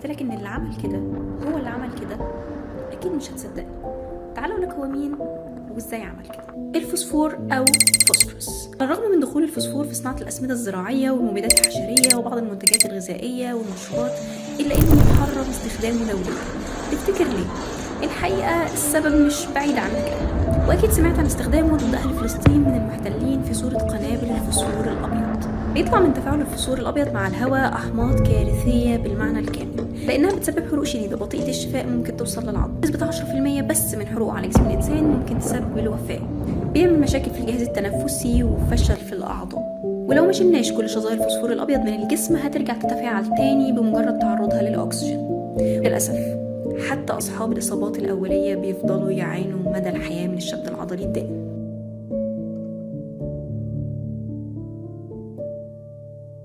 لك ان اللي عمل كده هو اللي عمل كده، اكيد مش هتصدقني. تعال اقول لك هو مين وازاي عمل كده. الفوسفور او فوسفورس. بالرغم من دخول الفوسفور في صناعه الاسمده الزراعيه والمبيدات الحشريه وبعض المنتجات الغذائيه والمشروبات، الا انه محرم استخدامه دوليا. تفتكر ليه؟ الحقيقه السبب مش بعيد عنك، واكيد سمعت عن استخدامه ضد اهل فلسطين من المحتلين في صوره قنابل الفوسفور الابيض. بيطلع من تفاعل الفوسفور الابيض مع الهواء احماض كارثيه بالمعنى الكامل، لانها بتسبب حروق شديده بطيئه الشفاء ممكن توصل للعظم. نسبه 10% بس من حروقه على جسم الانسان ممكن تسبب الوفاه. بيعمل مشاكل في الجهاز التنفسي وفشل في الاعضاء. ولو ما شلناش كل شظاير الفوسفور الابيض من الجسم هترجع تتفاعل تاني بمجرد تعرضها للاكسجين. للاسف حتى اصحاب الاصابات الاوليه بيفضلوا يعانوا مدى الحياه من الشد العضلي الدائم.